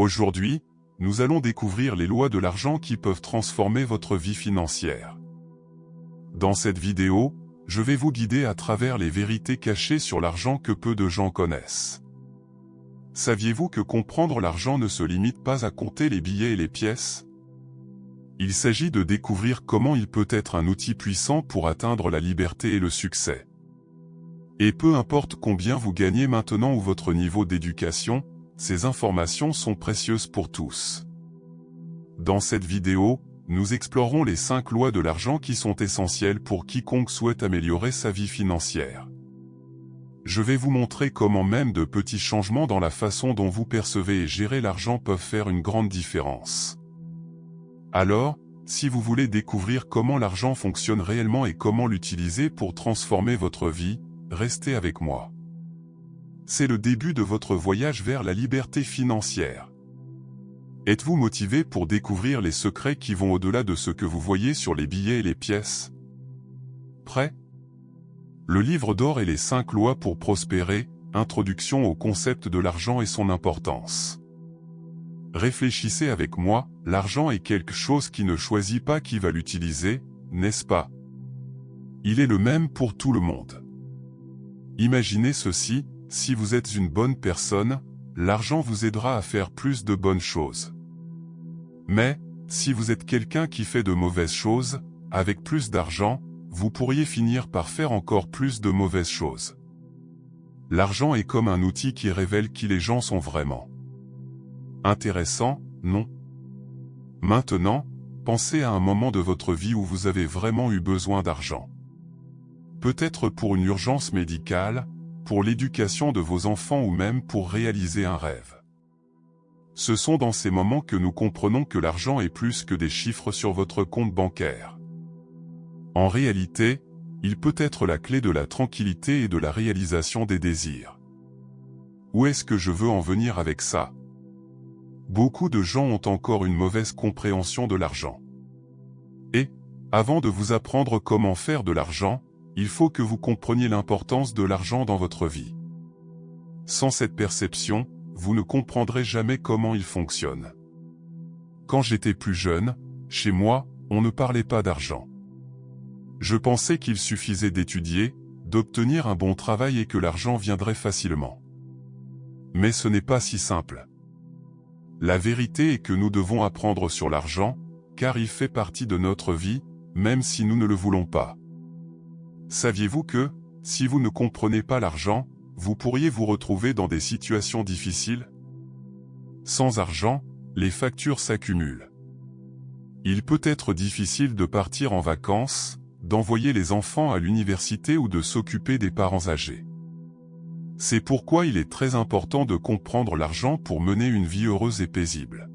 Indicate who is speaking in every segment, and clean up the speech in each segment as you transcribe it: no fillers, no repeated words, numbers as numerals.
Speaker 1: Aujourd'hui, nous allons découvrir les lois de l'argent qui peuvent transformer votre vie financière. Dans cette vidéo, je vais vous guider à travers les vérités cachées sur l'argent que peu de gens connaissent. Saviez-vous que comprendre l'argent ne se limite pas à compter les billets et les pièces? Il s'agit de découvrir comment il peut être un outil puissant pour atteindre la liberté et le succès. Et peu importe combien vous gagnez maintenant ou votre niveau d'éducation, ces informations sont précieuses pour tous. Dans cette vidéo, nous explorerons les 5 lois de l'argent qui sont essentielles pour quiconque souhaite améliorer sa vie financière. Je vais vous montrer comment même de petits changements dans la façon dont vous percevez et gérez l'argent peuvent faire une grande différence. Alors, si vous voulez découvrir comment l'argent fonctionne réellement et comment l'utiliser pour transformer votre vie, restez avec moi. C'est le début de votre voyage vers la liberté financière. Êtes-vous motivé pour découvrir les secrets qui vont au-delà de ce que vous voyez sur les billets et les pièces? Prêt? Le livre d'or et les 5 lois pour prospérer, introduction au concept de l'argent et son importance. Réfléchissez avec moi, l'argent est quelque chose qui ne choisit pas qui va l'utiliser, n'est-ce pas? Il est le même pour tout le monde. Imaginez ceci, si vous êtes une bonne personne, l'argent vous aidera à faire plus de bonnes choses. Mais, si vous êtes quelqu'un qui fait de mauvaises choses, avec plus d'argent, vous pourriez finir par faire encore plus de mauvaises choses. L'argent est comme un outil qui révèle qui les gens sont vraiment. Intéressant, non? Maintenant, pensez à un moment de votre vie où vous avez vraiment eu besoin d'argent. Peut-être pour une urgence médicale, pour l'éducation de vos enfants ou même pour réaliser un rêve. Ce sont dans ces moments que nous comprenons que l'argent est plus que des chiffres sur votre compte bancaire. En réalité, il peut être la clé de la tranquillité et de la réalisation des désirs. Où est-ce que je veux en venir avec ça? Beaucoup de gens ont encore une mauvaise compréhension de l'argent. Et, avant de vous apprendre comment faire de l'argent, il faut que vous compreniez l'importance de l'argent dans votre vie. Sans cette perception, vous ne comprendrez jamais comment il fonctionne. Quand j'étais plus jeune, chez moi, on ne parlait pas d'argent. Je pensais qu'il suffisait d'étudier, d'obtenir un bon travail et que l'argent viendrait facilement. Mais ce n'est pas si simple. La vérité est que nous devons apprendre sur l'argent, car il fait partie de notre vie, même si nous ne le voulons pas. Saviez-vous que, si vous ne comprenez pas l'argent, vous pourriez vous retrouver dans des situations difficiles? Sans argent, les factures s'accumulent. Il peut être difficile de partir en vacances, d'envoyer les enfants à l'université ou de s'occuper des parents âgés. C'est pourquoi il est très important de comprendre l'argent pour mener une vie heureuse et paisible.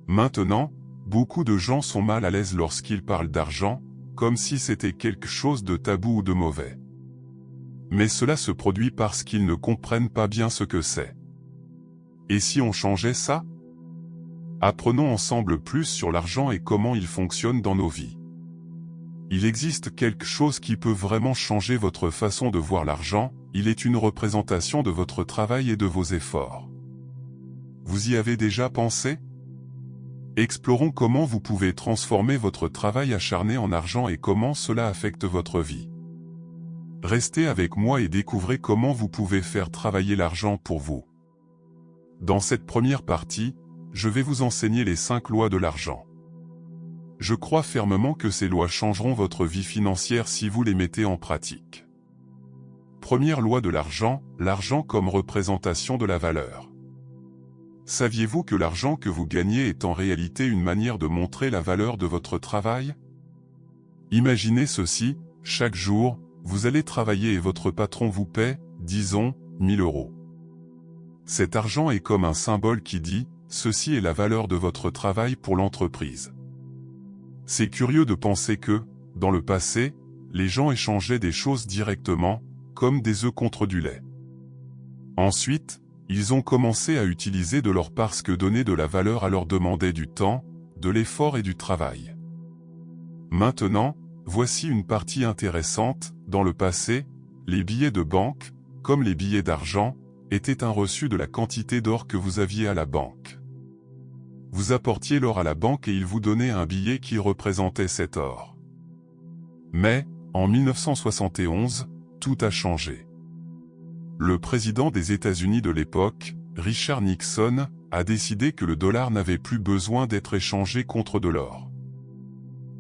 Speaker 1: Maintenant, beaucoup de gens sont mal à l'aise lorsqu'ils parlent d'argent, comme si c'était quelque chose de tabou ou de mauvais. Mais cela se produit parce qu'ils ne comprennent pas bien ce que c'est. Et si on changeait ça? Apprenons ensemble plus sur l'argent et comment il fonctionne dans nos vies. Il existe quelque chose qui peut vraiment changer votre façon de voir l'argent, il est une représentation de votre travail et de vos efforts. Vous y avez déjà pensé? Explorons comment vous pouvez transformer votre travail acharné en argent et comment cela affecte votre vie. Restez avec moi et découvrez comment vous pouvez faire travailler l'argent pour vous. Dans cette première partie, je vais vous enseigner les 5 lois de l'argent. Je crois fermement que ces lois changeront votre vie financière si vous les mettez en pratique. Première loi de l'argent, l'argent comme représentation de la valeur. Saviez-vous que l'argent que vous gagnez est en réalité une manière de montrer la valeur de votre travail? Imaginez ceci, chaque jour, vous allez travailler et votre patron vous paie, disons, 1000 €. Cet argent est comme un symbole qui dit, ceci est la valeur de votre travail pour l'entreprise. C'est curieux de penser que, dans le passé, les gens échangeaient des choses directement, comme des œufs contre du lait. Ensuite, ils ont commencé à utiliser de l'or parce que donner de la valeur à leur demandait du temps, de l'effort et du travail. Maintenant, voici une partie intéressante, dans le passé, les billets de banque, comme les billets d'argent, étaient un reçu de la quantité d'or que vous aviez à la banque. vous apportiez l'or à la banque et ils vous donnaient un billet qui représentait cet or. Mais, en 1971, tout a changé. Le président des États-Unis de l'époque, Richard Nixon, a décidé que le dollar n'avait plus besoin d'être échangé contre de l'or.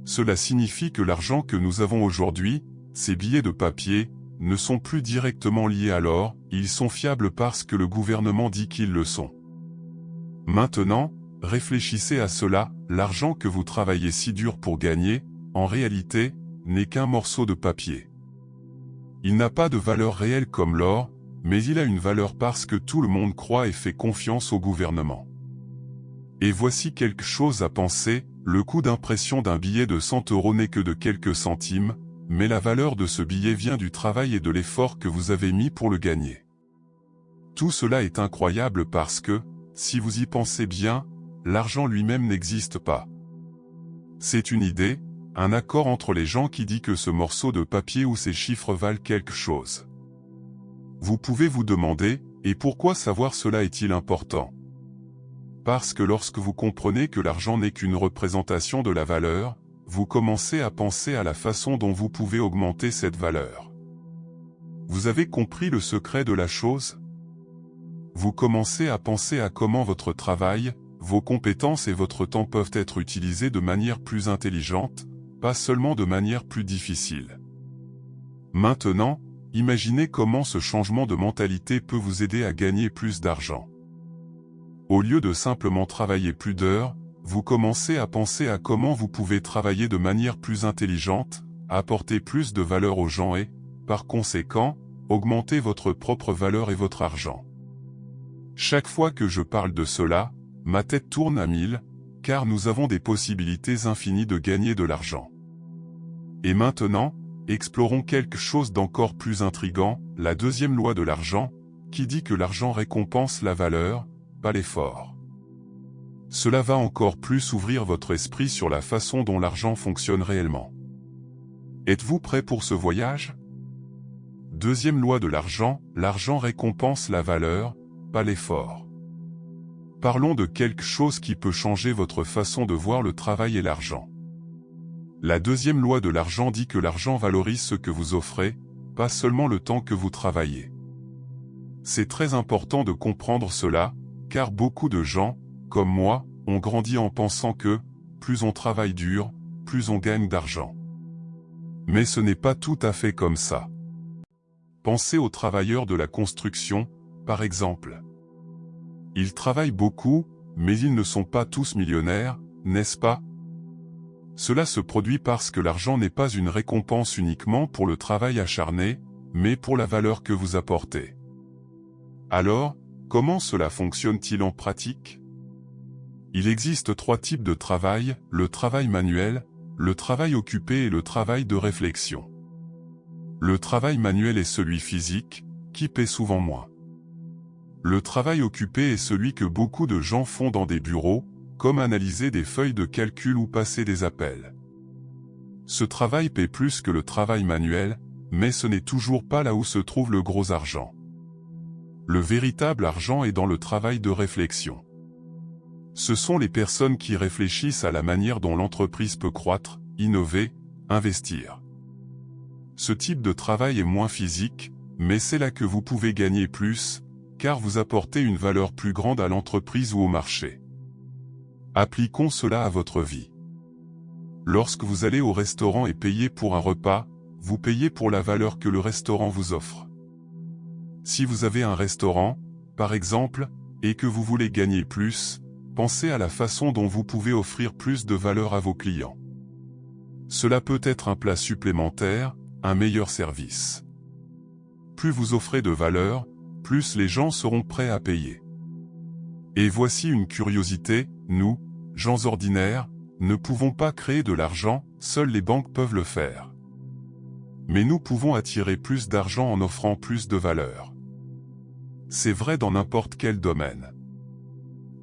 Speaker 1: Cela signifie que l'argent que nous avons aujourd'hui, ces billets de papier, ne sont plus directement liés à l'or, ils sont fiables parce que le gouvernement dit qu'ils le sont. Maintenant, réfléchissez à cela, l'argent que vous travaillez si dur pour gagner, en réalité, n'est qu'un morceau de papier. Il n'a pas de valeur réelle comme l'or, mais il a une valeur parce que tout le monde croit et fait confiance au gouvernement. Et voici quelque chose à penser, le coût d'impression d'un billet de 100 € n'est que de quelques centimes, mais la valeur de ce billet vient du travail et de l'effort que vous avez mis pour le gagner. Tout cela est incroyable parce que, si vous y pensez bien, l'argent lui-même n'existe pas. C'est une idée, un accord entre les gens qui dit que ce morceau de papier ou ces chiffres valent quelque chose. Vous pouvez vous demander, et pourquoi savoir cela est-il important? Parce que lorsque vous comprenez que l'argent n'est qu'une représentation de la valeur, vous commencez à penser à la façon dont vous pouvez augmenter cette valeur. Vous avez compris le secret de la chose? Vous commencez à penser à comment votre travail, vos compétences et votre temps peuvent être utilisés de manière plus intelligente, pas seulement de manière plus difficile. Maintenant, imaginez comment ce changement de mentalité peut vous aider à gagner plus d'argent. Au lieu de simplement travailler plus d'heures, vous commencez à penser à comment vous pouvez travailler de manière plus intelligente, apporter plus de valeur aux gens et, par conséquent, augmenter votre propre valeur et votre argent. Chaque fois que je parle de cela, ma tête tourne à 1000, car nous avons des possibilités infinies de gagner de l'argent. Et maintenant, explorons quelque chose d'encore plus intrigant, la deuxième loi de l'argent, qui dit que l'argent récompense la valeur, pas l'effort. Cela va encore plus ouvrir votre esprit sur la façon dont l'argent fonctionne réellement. Êtes-vous prêt pour ce voyage? Deuxième loi de l'argent, l'argent récompense la valeur, pas l'effort. Parlons de quelque chose qui peut changer votre façon de voir le travail et l'argent. La deuxième loi de l'argent dit que l'argent valorise ce que vous offrez, pas seulement le temps que vous travaillez. C'est très important de comprendre cela, car beaucoup de gens, comme moi, ont grandi en pensant que, plus on travaille dur, plus on gagne d'argent. Mais ce n'est pas tout à fait comme ça. Pensez aux travailleurs de la construction, par exemple. Ils travaillent beaucoup, mais ils ne sont pas tous millionnaires, n'est-ce pas? Cela se produit parce que l'argent n'est pas une récompense uniquement pour le travail acharné, mais pour la valeur que vous apportez. Alors, comment cela fonctionne-t-il en pratique? Il existe 3 types de travail, le travail manuel, le travail occupé et le travail de réflexion. Le travail manuel est celui physique, qui paie souvent moins. Le travail occupé est celui que beaucoup de gens font dans des bureaux, comme analyser des feuilles de calcul ou passer des appels. Ce travail paie plus que le travail manuel, mais ce n'est toujours pas là où se trouve le gros argent. Le véritable argent est dans le travail de réflexion. Ce sont les personnes qui réfléchissent à la manière dont l'entreprise peut croître, innover, investir. Ce type de travail est moins physique, mais c'est là que vous pouvez gagner plus, car vous apportez une valeur plus grande à l'entreprise ou au marché. Appliquons cela à votre vie. Lorsque vous allez au restaurant et payez pour un repas, vous payez pour la valeur que le restaurant vous offre. Si vous avez un restaurant, par exemple, et que vous voulez gagner plus, pensez à la façon dont vous pouvez offrir plus de valeur à vos clients. Cela peut être un plat supplémentaire, un meilleur service. Plus vous offrez de valeur, plus les gens seront prêts à payer. Et voici une curiosité, nous, gens ordinaires, ne pouvons pas créer de l'argent, seules les banques peuvent le faire. Mais nous pouvons attirer plus d'argent en offrant plus de valeur. C'est vrai dans n'importe quel domaine.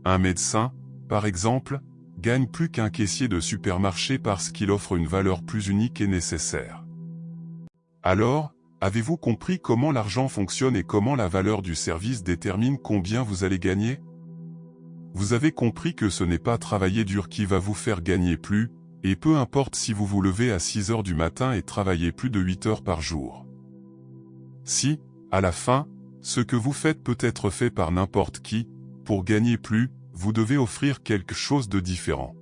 Speaker 1: Un médecin, par exemple, gagne plus qu'un caissier de supermarché parce qu'il offre une valeur plus unique et nécessaire. Alors, avez-vous compris comment l'argent fonctionne et comment la valeur du service détermine combien vous allez gagner? vous avez compris que ce n'est pas travailler dur qui va vous faire gagner plus, et peu importe si vous vous levez à 6 heures du matin et travaillez plus de 8 heures par jour. Si, à la fin, ce que vous faites peut être fait par n'importe qui, pour gagner plus, vous devez offrir quelque chose de différent.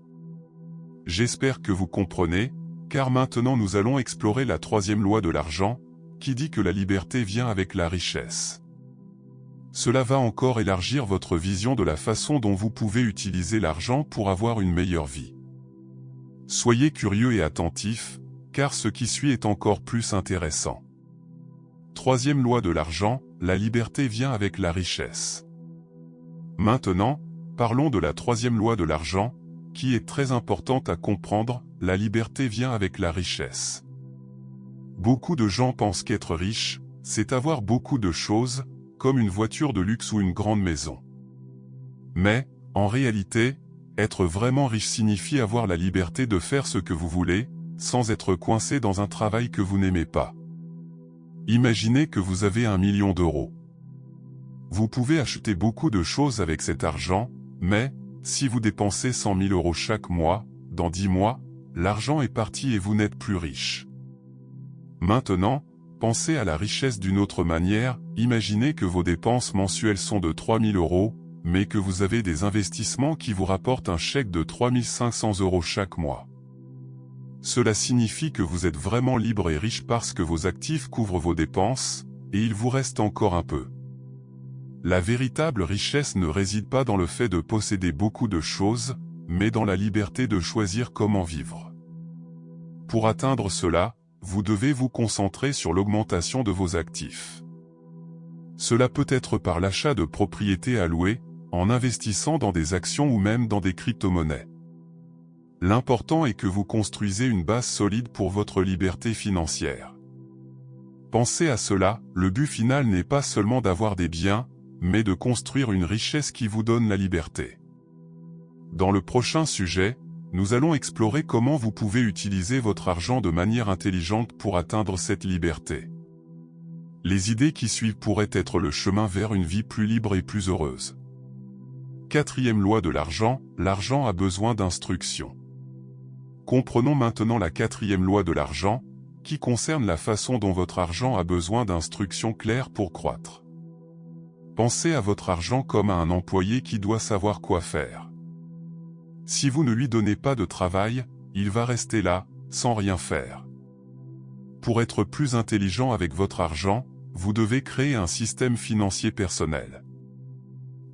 Speaker 1: J'espère que vous comprenez, car maintenant nous allons explorer la troisième loi de l'argent, qui dit que la liberté vient avec la richesse. Cela va encore élargir votre vision de la façon dont vous pouvez utiliser l'argent pour avoir une meilleure vie. Soyez curieux et attentifs, car ce qui suit est encore plus intéressant. Troisième loi de l'argent, la liberté vient avec la richesse. Maintenant, parlons de la troisième loi de l'argent, qui est très importante à comprendre, la liberté vient avec la richesse. Beaucoup de gens pensent qu'être riche, c'est avoir beaucoup de choses, comme une voiture de luxe ou une grande maison. Mais, en réalité, être vraiment riche signifie avoir la liberté de faire ce que vous voulez, sans être coincé dans un travail que vous n'aimez pas. Imaginez que vous avez 1 million d'euros. Vous pouvez acheter beaucoup de choses avec cet argent, mais, si vous dépensez 100 000 euros chaque mois, dans 10 mois, l'argent est parti et vous n'êtes plus riche. Maintenant, pensez à la richesse d'une autre manière, imaginez que vos dépenses mensuelles sont de 3 000 euros, mais que vous avez des investissements qui vous rapportent un chèque de 3 500 euros chaque mois. Cela signifie que vous êtes vraiment libre et riche parce que vos actifs couvrent vos dépenses, et il vous reste encore un peu. La véritable richesse ne réside pas dans le fait de posséder beaucoup de choses, mais dans la liberté de choisir comment vivre. Pour atteindre cela, vous devez vous concentrer sur l'augmentation de vos actifs. Cela peut être par l'achat de propriétés à louer, en investissant dans des actions ou même dans des crypto-monnaies. L'important est que vous construisez une base solide pour votre liberté financière. Pensez à cela, le but final n'est pas seulement d'avoir des biens, mais de construire une richesse qui vous donne la liberté. Dans le prochain sujet, nous allons explorer comment vous pouvez utiliser votre argent de manière intelligente pour atteindre cette liberté. Les idées qui suivent pourraient être le chemin vers une vie plus libre et plus heureuse. Quatrième loi de l'argent, l'argent a besoin d'instruction. Comprenons maintenant la quatrième loi de l'argent, qui concerne la façon dont votre argent a besoin d'instructions claires pour croître. Pensez à votre argent comme à un employé qui doit savoir quoi faire. Si vous ne lui donnez pas de travail, il va rester là, sans rien faire. Pour être plus intelligent avec votre argent, vous devez créer un système financier personnel.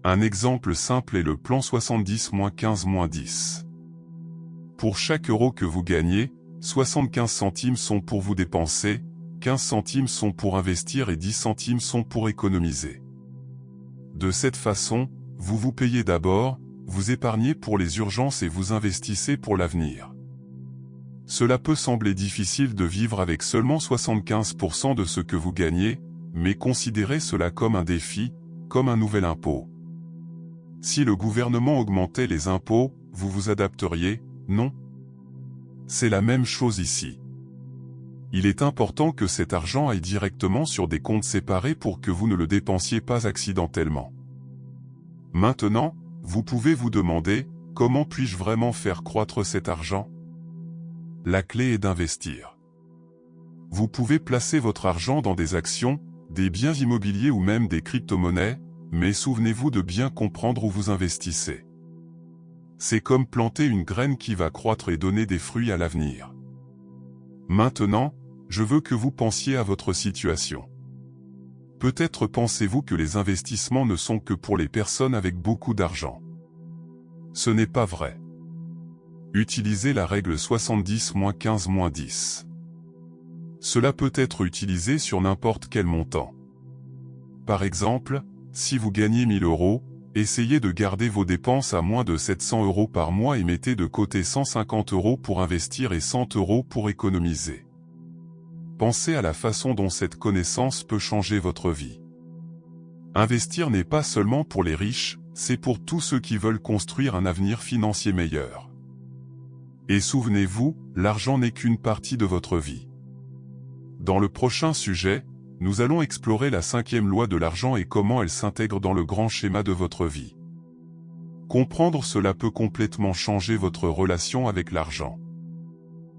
Speaker 1: Un exemple simple est le plan 70-15-10. Pour chaque euro que vous gagnez, 75 centimes sont pour vous dépenser, 15 centimes sont pour investir et 10 centimes sont pour économiser. De cette façon, vous vous payez d'abord, vous épargnez pour les urgences et vous investissez pour l'avenir. Cela peut sembler difficile de vivre avec seulement 75% de ce que vous gagnez, mais considérez cela comme un défi, comme un nouvel impôt. Si le gouvernement augmentait les impôts, vous vous adapteriez, non? C'est la même chose ici. Il est important que cet argent aille directement sur des comptes séparés pour que vous ne le dépensiez pas accidentellement. Maintenant, vous pouvez vous demander, comment puis-je vraiment faire croître cet argent? La clé est d'investir. Vous pouvez placer votre argent dans des actions, des biens immobiliers ou même des crypto-monnaies, mais souvenez-vous de bien comprendre où vous investissez. C'est comme planter une graine qui va croître et donner des fruits à l'avenir. Maintenant, je veux que vous pensiez à votre situation. Peut-être pensez-vous que les investissements ne sont que pour les personnes avec beaucoup d'argent. Ce n'est pas vrai. Utilisez la règle 70-15-10. Cela peut être utilisé sur n'importe quel montant. Par exemple, si vous gagnez 1000 euros, essayez de garder vos dépenses à moins de 700 euros par mois et mettez de côté 150 euros pour investir et 100 euros pour économiser. Pensez à la façon dont cette connaissance peut changer votre vie. Investir n'est pas seulement pour les riches, c'est pour tous ceux qui veulent construire un avenir financier meilleur. Et souvenez-vous, l'argent n'est qu'une partie de votre vie. Dans le prochain sujet, nous allons explorer la cinquième loi de l'argent et comment elle s'intègre dans le grand schéma de votre vie. Comprendre cela peut complètement changer votre relation avec l'argent.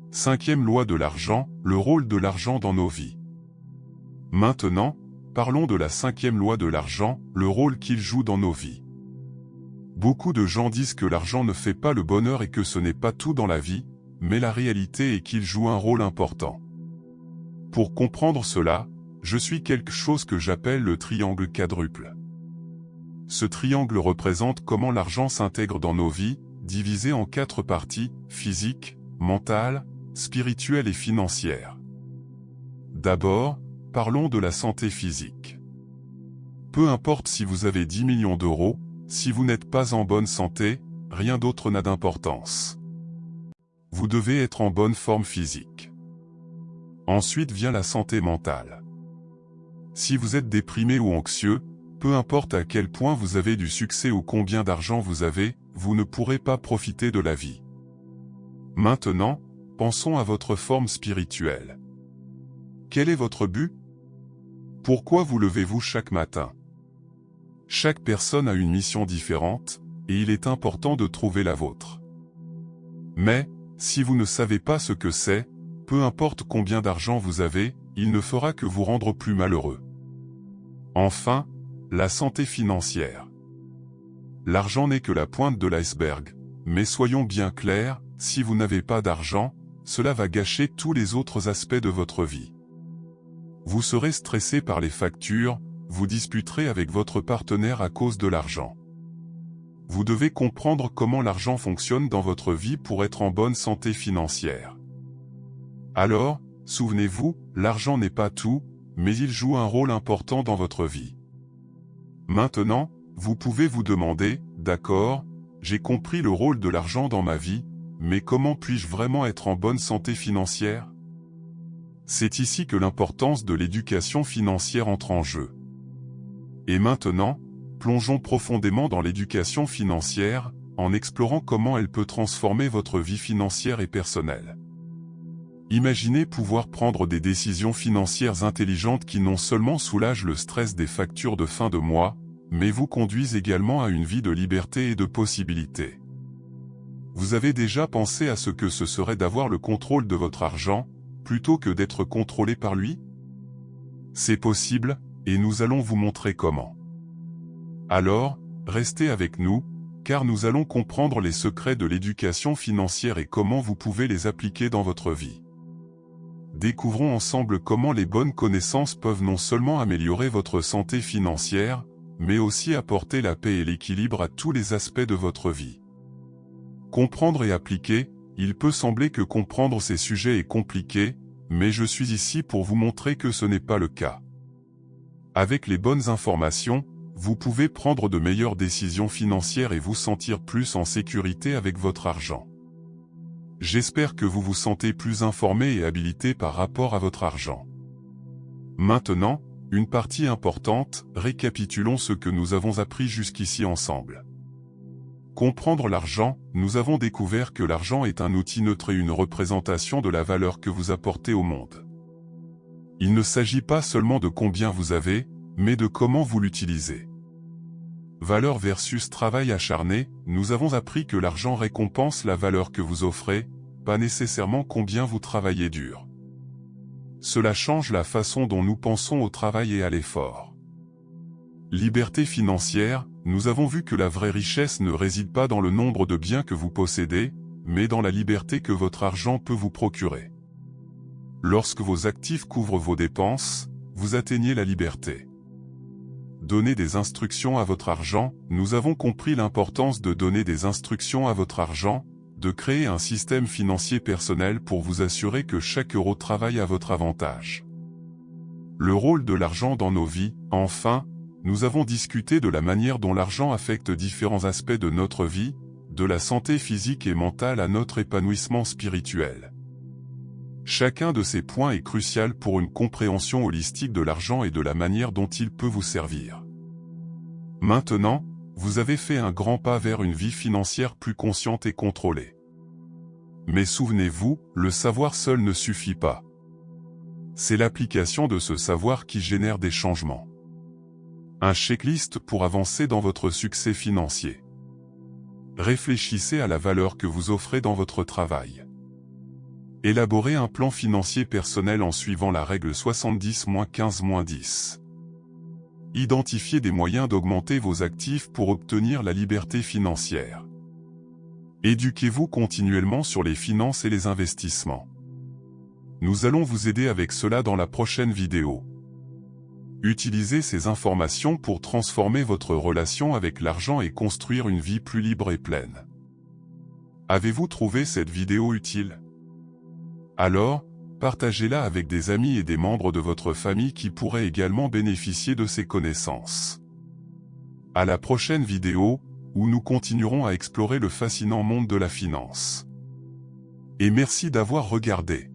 Speaker 1: Cinquième loi de l'argent, le rôle de l'argent dans nos vies. Maintenant, parlons de la cinquième loi de l'argent, le rôle qu'il joue dans nos vies. Beaucoup de gens disent que l'argent ne fait pas le bonheur et que ce n'est pas tout dans la vie, mais la réalité est qu'il joue un rôle important. Pour comprendre cela, je suis quelque chose que j'appelle le triangle quadruple. Ce triangle représente comment l'argent s'intègre dans nos vies, divisé en 4 parties, physique, mentale, spirituelle et financière. D'abord, parlons de la santé physique. Peu importe si vous avez 10 millions d'euros, si vous n'êtes pas en bonne santé, rien d'autre n'a d'importance. Vous devez être en bonne forme physique. Ensuite vient la santé mentale. Si vous êtes déprimé ou anxieux, peu importe à quel point vous avez du succès ou combien d'argent vous avez, vous ne pourrez pas profiter de la vie. Maintenant, pensons à votre forme spirituelle. Quel est votre but? Pourquoi vous levez-vous chaque matin? Chaque personne a une mission différente, et il est important de trouver la vôtre. Mais, si vous ne savez pas ce que c'est, peu importe combien d'argent vous avez, il ne fera que vous rendre plus malheureux. Enfin, la santé financière. L'argent n'est que la pointe de l'iceberg, mais soyons bien clairs, si vous n'avez pas d'argent, cela va gâcher tous les autres aspects de votre vie. Vous serez stressé par les factures, vous disputerez avec votre partenaire à cause de l'argent. Vous devez comprendre comment l'argent fonctionne dans votre vie pour être en bonne santé financière. Alors, souvenez-vous, l'argent n'est pas tout, mais il joue un rôle important dans votre vie. Maintenant, vous pouvez vous demander, d'accord, j'ai compris le rôle de l'argent dans ma vie, mais comment puis-je vraiment être en bonne santé financière? C'est ici que l'importance de l'éducation financière entre en jeu. Et maintenant, plongeons profondément dans l'éducation financière, en explorant comment elle peut transformer votre vie financière et personnelle. Imaginez pouvoir prendre des décisions financières intelligentes qui non seulement soulagent le stress des factures de fin de mois, mais vous conduisent également à une vie de liberté et de possibilités. Vous avez déjà pensé à ce que ce serait d'avoir le contrôle de votre argent, plutôt que d'être contrôlé par lui? C'est possible, et nous allons vous montrer comment. Alors, restez avec nous, car nous allons comprendre les secrets de l'éducation financière et comment vous pouvez les appliquer dans votre vie. Découvrons ensemble comment les bonnes connaissances peuvent non seulement améliorer votre santé financière, mais aussi apporter la paix et l'équilibre à tous les aspects de votre vie. Comprendre et appliquer, il peut sembler que comprendre ces sujets est compliqué, mais je suis ici pour vous montrer que ce n'est pas le cas. Avec les bonnes informations, vous pouvez prendre de meilleures décisions financières et vous sentir plus en sécurité avec votre argent. J'espère que vous vous sentez plus informé et habilité par rapport à votre argent. Maintenant, une partie importante, récapitulons ce que nous avons appris jusqu'ici ensemble. Comprendre l'argent, nous avons découvert que l'argent est un outil neutre et une représentation de la valeur que vous apportez au monde. Il ne s'agit pas seulement de combien vous avez, mais de comment vous l'utilisez. Valeur versus travail acharné, nous avons appris que l'argent récompense la valeur que vous offrez, pas nécessairement combien vous travaillez dur. Cela change la façon dont nous pensons au travail et à l'effort. Liberté financière, nous avons vu que la vraie richesse ne réside pas dans le nombre de biens que vous possédez, mais dans la liberté que votre argent peut vous procurer. Lorsque vos actifs couvrent vos dépenses, vous atteignez la liberté. Donner des instructions à votre argent, nous avons compris l'importance de donner des instructions à votre argent, de créer un système financier personnel pour vous assurer que chaque euro travaille à votre avantage. Le rôle de l'argent dans nos vies, enfin, nous avons discuté de la manière dont l'argent affecte différents aspects de notre vie, de la santé physique et mentale à notre épanouissement spirituel. Chacun de ces points est crucial pour une compréhension holistique de l'argent et de la manière dont il peut vous servir. Maintenant, vous avez fait un grand pas vers une vie financière plus consciente et contrôlée. Mais souvenez-vous, le savoir seul ne suffit pas. C'est l'application de ce savoir qui génère des changements. Un checklist pour avancer dans votre succès financier. Réfléchissez à la valeur que vous offrez dans votre travail. Élaborez un plan financier personnel en suivant la règle 70-15-10. Identifiez des moyens d'augmenter vos actifs pour obtenir la liberté financière. Éduquez-vous continuellement sur les finances et les investissements. Nous allons vous aider avec cela dans la prochaine vidéo. Utilisez ces informations pour transformer votre relation avec l'argent et construire une vie plus libre et pleine. Avez-vous trouvé cette vidéo utile? Alors, partagez-la avec des amis et des membres de votre famille qui pourraient également bénéficier de ces connaissances. À la prochaine vidéo, où nous continuerons à explorer le fascinant monde de la finance. Et merci d'avoir regardé.